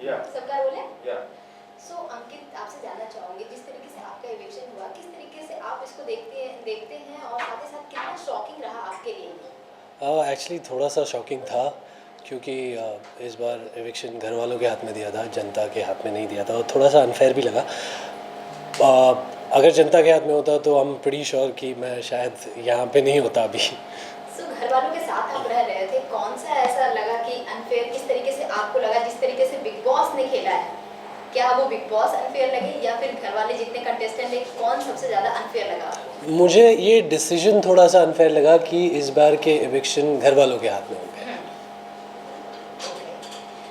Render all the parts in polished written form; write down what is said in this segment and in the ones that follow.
सबका रोल है। सो अंकित, आपसे जानना चाहूँगी, जिस तरीके से आपका इविक्शन हुआ, किस तरीके से आप इसको देखते हैं और साथ ही साथ कितना शॉकिंग रहा आपके लिए? एक्चुअली थोड़ा सा शॉकिंग था, क्योंकि इस बार एविक्शन घर वालों के हाथ में दिया था, जनता के हाथ में नहीं दिया था, और थोड़ा सा अनफेयर भी लगा। अगर जनता के हाथ में होता तो आई एम प्रीटी श्योर कि मैं शायद यहाँ पे नहीं होता अभी। सो घर वालों के साथ आप रह रहे थे, कौन सा ऐसा लगा कि अनफेयर किस तरीके से आपको लगा, जिस तरीके से बिग बॉस ने खेला है? क्या वो बिग बॉस अनफेयर लगे या फिर घर वाले जितने कंटेस्टेंट है, कौन सबसे ज़्यादा अनफेयर लगा आपको? मुझे ये डिसीजन थोड़ा सा अनफेयर लगा कि इस बार के एविक्शन घर वालों के हाथ में होंगे।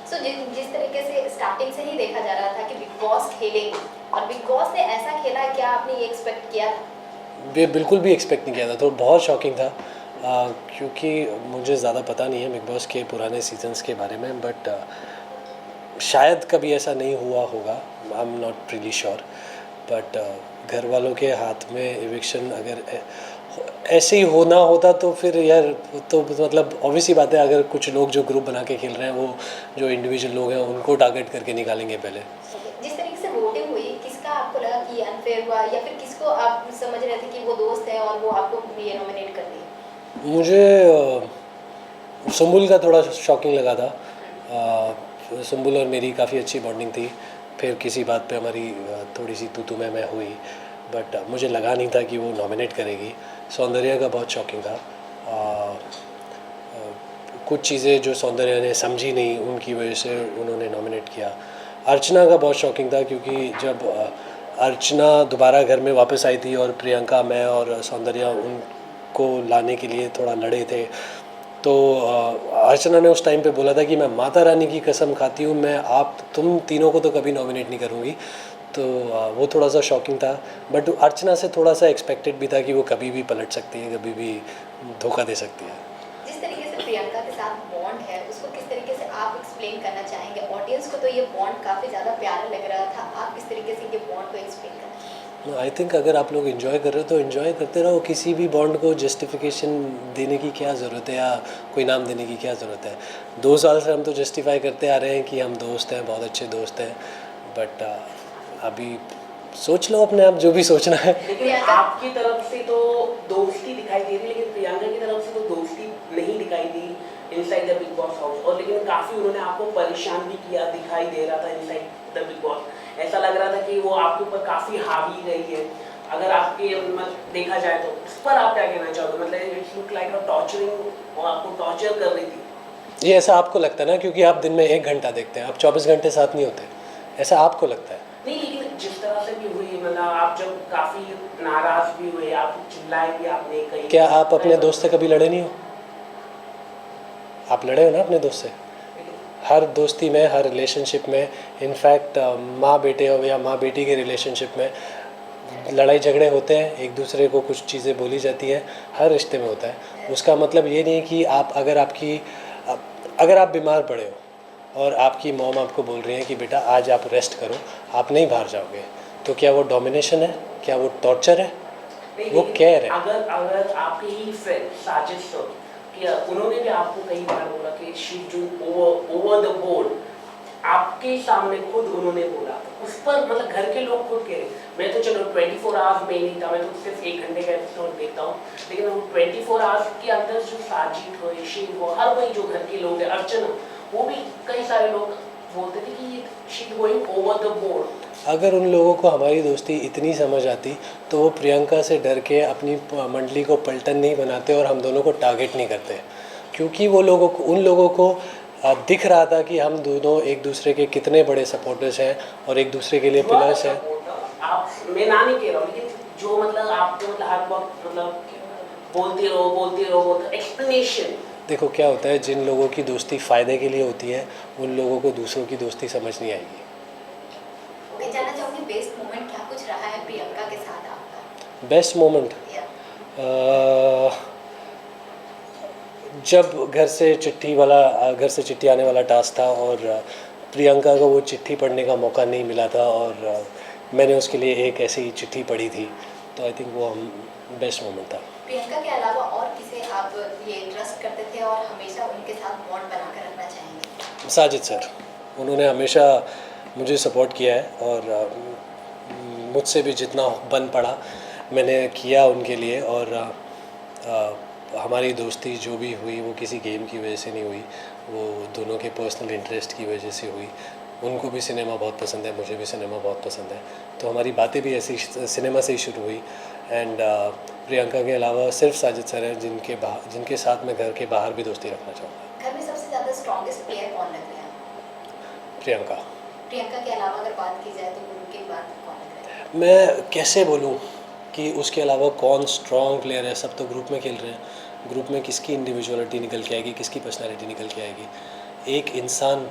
सो जिस तरीके से स्टार्टिंग से ही देखा जा रहा था कि बिग बॉस खेलेंगे और बिग बॉस ने ऐसा खेला, क्या आपने ये एक्सपेक्ट किया था? बिल्कुल भी एक्सपेक्ट नहीं किया था, तो बहुत शॉकिंग था। क्योंकि मुझे ज़्यादा पता नहीं है बिग बॉस के पुराने सीजन्स के बारे में, बट शायद कभी ऐसा नहीं हुआ होगा, I am not really sure. But घर वालों के हाथ में एविक्शन अगर ऐसे ही होना होता तो फिर यार, तो मतलब ऑब्वियस ही बात है, अगर कुछ लोग जो ग्रुप बना के खेल रहे हैं, वो जो इंडिविजुअल लोग हैं उनको टारगेट करके निकालेंगे पहले। जिस तरीके से वोटिंग हुई, किसका आपको लगा कि ये अनफेयर हुआ, या फिर किसको आप समझ रहे थे कि वो दोस्त है और वो आपको ये नॉमिनेट कर दिए? मुझे सुम्बुल का थोड़ा शॉकिंग लगा था। सुम्बुल और मेरी काफ़ी अच्छी बॉन्डिंग थी, फिर किसी बात पे हमारी थोड़ी सी तू मैं हुई, बट मुझे लगा नहीं था कि वो नॉमिनेट करेगी। सौंदर्या का बहुत शॉकिंग था। कुछ चीज़ें जो सौंदर्या ने समझी नहीं, उनकी वजह से उन्होंने नॉमिनेट किया। अर्चना का बहुत शॉकिंग था, क्योंकि जब अर्चना दोबारा घर में वापस आई थी और प्रियंका, मैं और सौंदर्या उनको लाने के लिए थोड़ा लड़े थे, तो अर्चना ने उस टाइम पे बोला था कि मैं माता रानी की कसम खाती हूँ, मैं तुम तीनों को तो कभी नॉमिनेट नहीं करूँगी। तो वो थोड़ा सा शॉकिंग था, बट अर्चना से थोड़ा सा एक्सपेक्टेड भी था कि वो कभी भी पलट सकती है, कभी भी धोखा दे सकती है। जिस तरीके से प्रियंका के साथ बॉन्ड है, उसको किस तरीके से आप एक्सप्लेन करना चाहेंगे? ऑडियंस को तो ये बॉन्ड काफ़ी ज़्यादा प्यारा लग रहा था, आप किस तरीके से ये बॉन्ड को एक्सप्लेन करना चाहेंगे? आई थिंक अगर आप लोग इन्जॉय कर रहे हो तो इन्जॉय करते रहो, किसी भी बॉन्ड को जस्टिफिकेशन देने की क्या ज़रूरत है, या कोई नाम देने की क्या ज़रूरत है। 2 साल से हम तो जस्टिफाई करते आ रहे हैं कि हम दोस्त हैं, बहुत अच्छे दोस्त हैं, बट अभी सोच लो अपने आप जो भी सोचना है। लेकिन आपकी तरफ से तो दोस्ती दिखाई दे रही, लेकिन प्रियंका की तरफ से तो दोस्ती नहीं दिखाई the inside the big boss house, और लेकिन काफ़ी उन्होंने आपको परेशान भी किया, दिखाई दे रहा था इनसाइड द बिग बॉस। ऐसा लग रहा था कि वो आपके ऊपर काफ़ी हावी रही है। अगर आपके देखा जाए तो उस पर आप क्या कहना चाहोगे? मतलब it's look like a torturing, और आपको टॉर्चर कर रही थी। ये ऐसा आपको लगता है ना, क्योंकि आप दिन में 1 घंटा देखते हैं, आप 24 घंटे साथ नहीं होते, ऐसा आपको लगता है। नहीं, लेकिन जिस तरह से भी हुई, मतलब आप जब काफ़ी नाराज़ भी हुए, आप चिल्लाए भी आपने कहीं। क्या आप अपने दोस्त से कभी लड़े नहीं हो? आप लड़े हो ना अपने दोस्त से? हर दोस्ती में, हर रिलेशनशिप में, इनफैक्ट माँ बेटे हो या माँ बेटी के रिलेशनशिप में लड़ाई झगड़े होते हैं, एक दूसरे को कुछ चीज़ें बोली जाती हैं, हर रिश्ते में होता है। उसका मतलब ये नहीं कि आप अगर आप बीमार पड़े हो और आपकी मॉम आपको बोल रही है कि बेटा आज आप रेस्ट करो, आप नहीं बाहर जाओगे, तो क्या वो डोमिनेशन है? क्या वो टॉर्चर है? वो केयर है। अगर आपके ही फ्रेंड साजिद सर, कि उन्होंने भी आपको कई बार बोला कि she doing over the board, आपके सामने खुद उन्होंने बोला, उस पर मतलब घर के लोग खुद कह रहे, मैं तो चलो 24 आवर्स में ही नहीं था, मैं तो सिर्फ 1 घंटे का एपिसोड देखता हूँ, लेकिन वो 24 आवर्स के अंदर जो साजिद हो, शिव हो, हर वही जो घर के लोग हैं, अर्चना, वो भी कई सारे लोग बोलते थे कि she going over the board. अगर उन लोगों को हमारी दोस्ती इतनी समझ आती तो वो प्रियंका से डर के अपनी मंडली को पलटन नहीं बनाते और हम दोनों को टारगेट नहीं करते, क्योंकि उन लोगों को दिख रहा था कि हम दोनों एक दूसरे के कितने बड़े सपोर्टर्स हैं और एक दूसरे के लिए पिलर्स हैं। आप, मैं ना नहीं कह रहा हूँ, लेकिन जो मतलब आपको मतलब हर वक्त मतलब बोलते रहो एक्सप्लेनेशन। देखो क्या होता है, जिन लोगों की दोस्ती फ़ायदे के लिए होती है, उन लोगों को दूसरों की दोस्ती समझ नहीं आएगी। मैं जानना चाहूँगी, बेस्ट मोमेंट क्या कुछ रहा है प्रियंका के साथ आपका? बेस्ट मोमेंट जब घर से चिट्ठी आने वाला टास्क था और प्रियंका को वो चिट्ठी पढ़ने का मौका नहीं मिला था, और मैंने उसके लिए एक ऐसी चिट्ठी पढ़ी थी, तो आई थिंक वो बेस्ट मोमेंट था। प्रियंका के अलावा और किसे आप ये ट्रस्ट करते थे और हमेशा उनके साथ बॉन्ड बनाकर रखना चाहेंगे? साजिद सर, उन्होंने हमेशा मुझे सपोर्ट किया है और मुझसे भी जितना बन पड़ा मैंने किया उनके लिए। और हमारी दोस्ती जो भी हुई वो किसी गेम की वजह से नहीं हुई, वो दोनों के पर्सनल इंटरेस्ट की वजह से हुई। उनको भी सिनेमा बहुत पसंद है, मुझे भी सिनेमा बहुत पसंद है, तो हमारी बातें भी ऐसी सिनेमा से ही शुरू हुई। एंड प्रियंका के अलावा सिर्फ साजिद सर हैं जिनके साथ मैं घर के बाहर भी दोस्ती रखना चाहूँगा। घर में सबसे ज़्यादा स्ट्रॉन्गेस्ट प्लेयर कौन लग रहा है? प्रियंका। प्रियंका के अलावा अगर बात की जाए तो उनके बाद कौन लग रहा है? मैं कैसे बोलूँ कि उसके अलावा कौन स्ट्रॉन्ग प्लेयर है? सब तो ग्रुप में खेल रहे हैं, ग्रुप में किसकी इंडिविजुअलिटी निकल के आएगी, किसकी पर्सनैलिटी निकल के आएगी? एक इंसान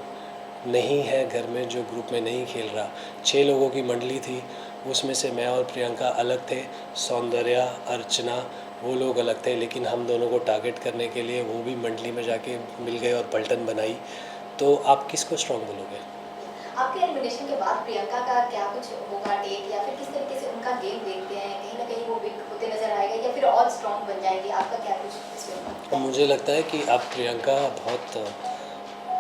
नहीं है घर में जो ग्रुप में नहीं खेल रहा। 6 लोगों की मंडली थी, उसमें से मैं और प्रियंका अलग थे, सौंदर्या, अर्चना वो लोग अलग थे, लेकिन हम दोनों को टारगेट करने के लिए वो भी मंडली में जाके मिल गए और पलटन बनाई। तो आप किसको स्ट्रॉन्ग बोलोगे? आपके एलिमिनेशन के बाद प्रियंका का क्या कुछ होगा टेक, या फिर किस तरीके से उनका गेम देखते हैं? कहीं ना कहीं वो वीक होते नजर आएगा या फिर और स्ट्रॉन्ग बन जाएगी? आपका क्या कुछ इसमें? मुझे लगता है कि अब प्रियंका बहुत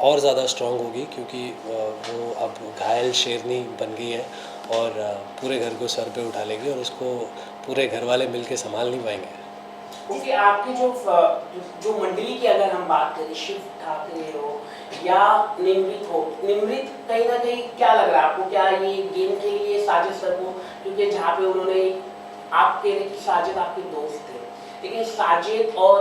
और ज़्यादा स्ट्रॉन्ग होगी, क्योंकि वो अब घायल शेरनी बन गई है और पूरे घर को सर पे उठा लेगी और उसको पूरे घर वाले मिल के संभाल नहीं पाएंगे। क्योंकि आपकी जो मंडली की अगर हम बात करें, शिव ठाकरे हो या निमृत हो, निमृत कहीं ना कहीं क्या लग रहा है आपको, क्या ये गेम के लिए साजिद सर को, क्योंकि जहाँ पे उन्होंने आप कह रहे कि साजिद आपके दोस्त थे, लेकिन साजिद और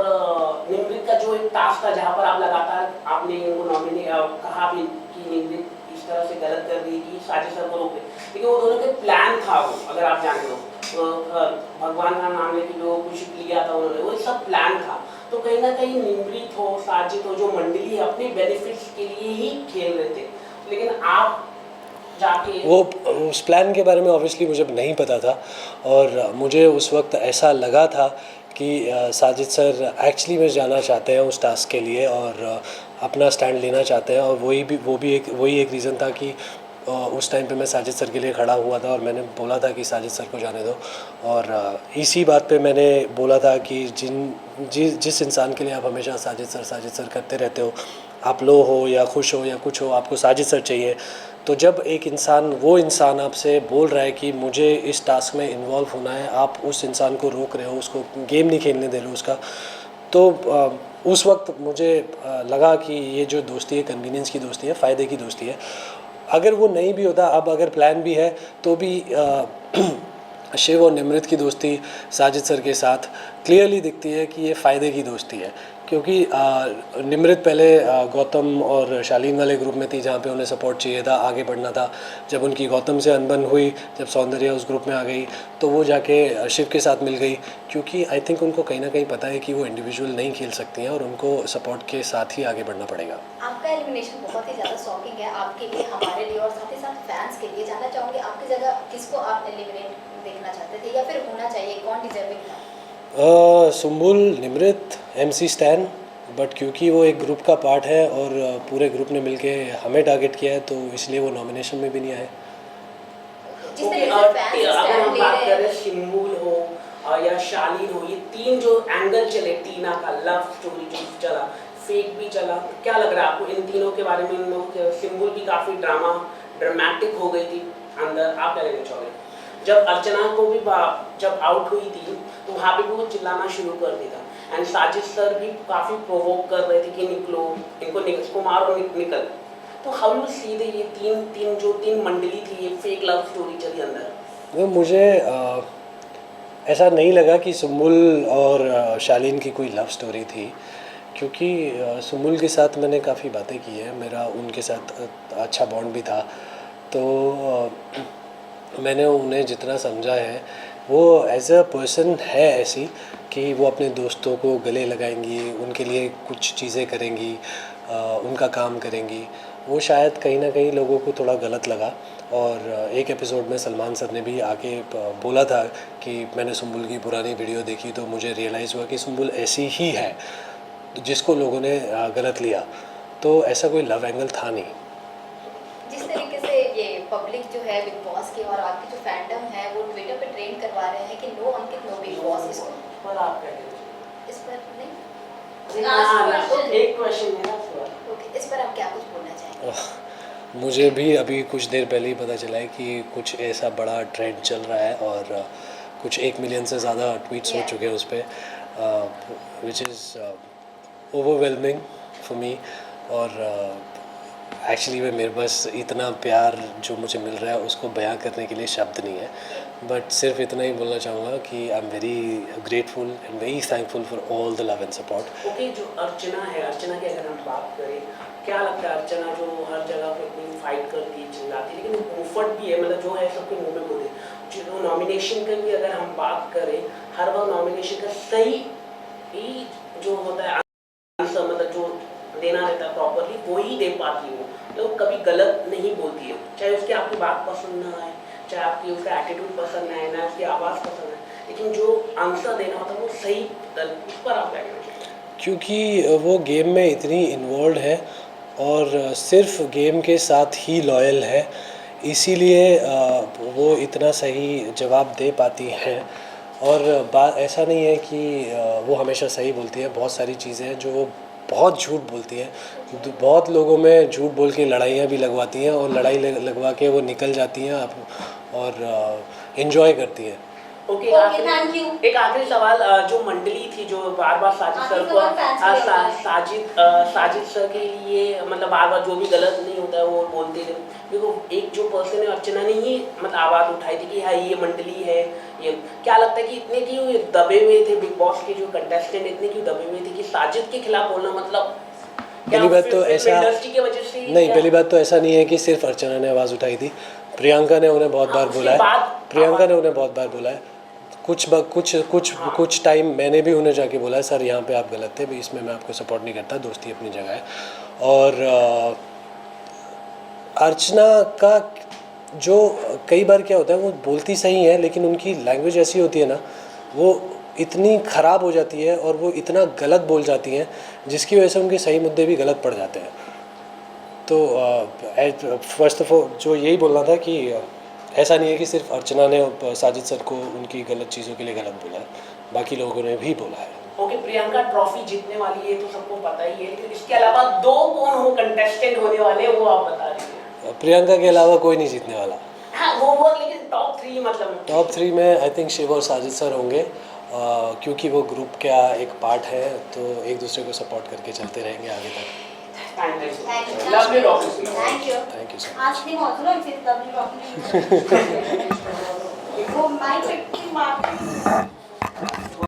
निमृत का जो एक टास्क था जहाँ पर आप लगातार आपने उनको नॉमिनेट कहा भी कि निमृत इस तरह से गलत कर दी कि साजिद सर को रोके, लेकिन वो दोनों के प्लान था, वो अगर आप जाने दो भगवान का नाम लेके जो कुछ लिया था उन्होंने, वो सब प्लान था। तो कहीं ना कहीं निमृत हो, साजिद हो, जो मंडली है अपने बेनिफिट्स के लिए ही खेल रहे थे, लेकिन आप जाके वो उस प्लान के बारे में ऑब्वियसली मुझे नहीं पता था, और मुझे उस वक्त ऐसा लगा था कि साजिद सर एक्चुअली में जाना चाहते हैं उस टास्क के लिए और अपना स्टैंड लेना चाहते हैं, और वही एक रीज़न था कि उस टाइम पे मैं साजिद सर के लिए खड़ा हुआ था और मैंने बोला था कि साजिद सर को जाने दो। और इसी बात पे मैंने बोला था कि जिस इंसान के लिए आप हमेशा साजिद सर करते रहते हो, आप लो हो या खुश हो या कुछ हो, आपको साजिद सर चाहिए। तो जब एक वो इंसान आपसे बोल रहा है कि मुझे इस टास्क में इन्वॉल्व होना है, आप उस इंसान को रोक रहे हो, उसको गेम नहीं खेलने दे रहे हो उसका, तो उस वक्त मुझे लगा कि ये जो दोस्ती है कन्वीनियंस की दोस्ती है, फ़ायदे की दोस्ती है। अगर वो नहीं भी होता, अब अगर प्लान भी है तो भी शिव और निमृत की दोस्ती साजिद सर के साथ क्लियरली दिखती है कि ये फ़ायदे की दोस्ती है, क्योंकि निमृत पहले गौतम और शालीन वाले ग्रुप में थी जहाँ पे उन्हें सपोर्ट चाहिए था, आगे बढ़ना था। जब उनकी गौतम से अनबन हुई, जब सौंदर्या उस ग्रुप में आ गई, तो वो जाके शिव के साथ मिल गई, क्योंकि आई थिंक उनको कहीं ना कहीं पता है कि वो इंडिविजुअल नहीं खेल सकती हैं और उनको सपोर्ट के साथ ही आगे बढ़ना पड़ेगा। आपका एलिमिनेशन बहुत ही ज़्यादा शॉकिंग है आपके लिए, हमारे लिए और साथ ही साथ फैंस के लिए। जानना चाहूँगी आपकी जगह किसको आप एलिमिनेट देखना चाहते थे या फिर होना चाहिए, कौन डिजर्विंग था? Sumbul, Nimrit, MC stand, but क्योंकि वो एक ग्रुप का पार्ट है और पूरे ग्रुप ने मिलके हमें टारगेट किया है, तो इसलिए वो नॉमिनेशन में भी नहीं आए। जिस तरीके से फैंस अगर स्टैंड हम ले बात रहे करें हैं, सिंबुल हो या शालीन हो, ये तीन जो एंगल चले, टीना का लव स्टोरी जो चला, फेक भी चला, क्या लग रहा है आपको इन तीनों के बारे में? इन लोगों के सिंबुल भी काफ़ी ड्रामेटिक हो गई थी अंदर, आप क्या कहना चाहोगे? जब अर्चना को भी जब आउट हुई थी तो वहाँ पे भी वो चिल्लाना शुरू कर दिया, एंड साजिद सर भी काफ़ी प्रोवोक कर रहे थे कि निकलो, इसको मारो, निकल। तो हाउ यू सी द ये तीन मंडली थी, ये फेक लव स्टोरी चली अंदर? मुझे ऐसा नहीं लगा कि सुम्बुल और शालीन की कोई लव स्टोरी थी, क्योंकि सुम्बुल के साथ मैंने काफ़ी बातें की है, मेरा उनके साथ अच्छा बॉन्ड भी था, तो मैंने उन्हें जितना समझा है वो एज अ पर्सन है ऐसी कि वो अपने दोस्तों को गले लगाएंगी, उनके लिए कुछ चीज़ें करेंगी, उनका काम करेंगी। वो शायद कहीं ना कहीं लोगों को थोड़ा गलत लगा, और एक एपिसोड में सलमान सर ने भी आके बोला था कि मैंने सुम्बुल की पुरानी वीडियो देखी तो मुझे रियलाइज़ हुआ कि सुम्बुल ऐसी ही है, जिसको लोगों ने गलत लिया। तो ऐसा कोई लव एंगल था नहीं। जिस तरीके से ये पब्लिक जो है बिग बॉस की और आपकी जो फैंडम है वो ट्विटर पे ट्रेंड करवा रहे हैं कि नो अंकित नो बिग बॉस, इसको पर आप क्या कहते हैं? इस पर नहीं, एक क्वेश्चन मेरा सवाल। ओके, इस पर आप क्या कुछ बोलना चाहेंगे? मुझे भी अभी कुछ देर पहले ही पता चला है कि कुछ ऐसा बड़ा ट्रेंड चल रहा है और कुछ 1 मिलियन से ज़्यादा ट्वीट्स हो Yeah. चुके हैं उस पर, which is overwhelming for me. और एक्चुअली में मेरे पास इतना प्यार जो मुझे मिल रहा है उसको बयां करने के लिए शब्द नहीं है, बट सिर्फ इतना ही बोलना चाहूँगा कि I am very grateful and very thankful for all the love and support. Okay, जो अर्चना है, अर्चना की अगर हम बात करें, क्या लगता है अर्चना जो हर जगह पे इतनी फाइट करती है, चिल्लाती है, लेकिन मुफट भी है, मतलब जो है सबके मुंह में बोले। जो नॉमिनेशन की भी अगर हम बात करें, हर बार नॉमिनेशन का सही ही जो होता है आंसर, मतलब जो देना रहता है प्रॉपरली, वो ही दे पाती है। वो मतलब कभी गलत नहीं बोलती है, चाहे उसकी आपकी बात पसंद ना आए, चाहे आपकी उसका एटीट्यूड पसंद ना आए, ना उसकी आवाज़ पसंद आए, लेकिन जो आंसर देना होता है वो सही, उस पर आप क्या कहना चाहेंगे? क्योंकि वो गेम में इतनी इन्वॉल्व है और सिर्फ गेम के साथ ही लॉयल है, इसीलिए वो इतना सही जवाब दे पाती हैं। और बात ऐसा नहीं है कि वो हमेशा सही बोलती है, बहुत सारी चीज़ें हैं जो वो बहुत झूठ बोलती हैं। बहुत लोगों में झूठ बोल के लड़ाइयाँ भी लगवाती हैं और लड़ाई लगवा के वो निकल जाती हैं और इन्जॉय करती हैं। Okay, Okay, thank you. एक आखिरी सवाल, जो मंडली थी जो बार बार साजिद सर आखिरी को सवाल फैंस के होता है। साजिद सर के लिए मतलब बार बार जो भी गलत नहीं होता है वो बोलते थे। देखो, एक जो पर्सन है अर्चना ने ही मतलब आवाज़ उठाई थी कि हाँ ये मंडली है। ये क्या लगता है कि इतने क्यों ये दबे हुए थे, बिग बॉस के जो कंटेस्टेंट इतने क्यों दबे हुए थे कि साजिद के खिलाफ बोलना, मतलब क्या पहली बात तो ऐसा इंडस्ट्री की वजह से नहीं, क्या? पहली बात तो ऐसा नहीं है कि सिर्फ अर्चना ने आवाज़ उठाई थी, प्रियंका ने उन्हें बहुत बार उसके बोला है। बाद प्रियंका ने उन्हें बहुत बार बोला है। कुछ टाइम मैंने भी उन्हें जाके बोला है, सर यहाँ पे आप गलत थे, भी इसमें मैं आपको सपोर्ट नहीं करता, दोस्ती अपनी जगह है। और अर्चना का जो कई बार क्या होता है, वो बोलती सही है लेकिन उनकी लैंग्वेज ऐसी होती है ना, वो इतनी ख़राब हो जाती है और वो इतना गलत बोल जाती हैं जिसकी वजह से उनके सही मुद्दे भी गलत पड़ जाते हैं। तो फर्स्ट ऑफ ऑल जो यही बोलना था कि ऐसा नहीं है कि सिर्फ अर्चना ने साजिद सर को उनकी गलत चीज़ों के लिए गलत बोला है, बाकी लोगों ने भी बोला है। ओके, प्रियंका ट्रॉफी जीतने वाली है तो सबको पता ही है, लेकिन इसके अलावा दो कौन हो कंटेस्टेंट होने वाले हैं वो आप बता दीजिए। प्रियंका के अलावा कोई नहीं जीतने वाला। हाँ वो लेकिन टॉप 3 मतलब टॉप 3 में आई थिंक शिव और साजिद सर होंगे, क्योंकि वो ग्रुप का एक पार्ट है, तो एक दूसरे को सपोर्ट करके चलते रहेंगे आगे तक। Thank you. Lovely topic. Thank you. Thank you sir. आज नहीं मौजूद है फिर तब भी वो माइक पे मारते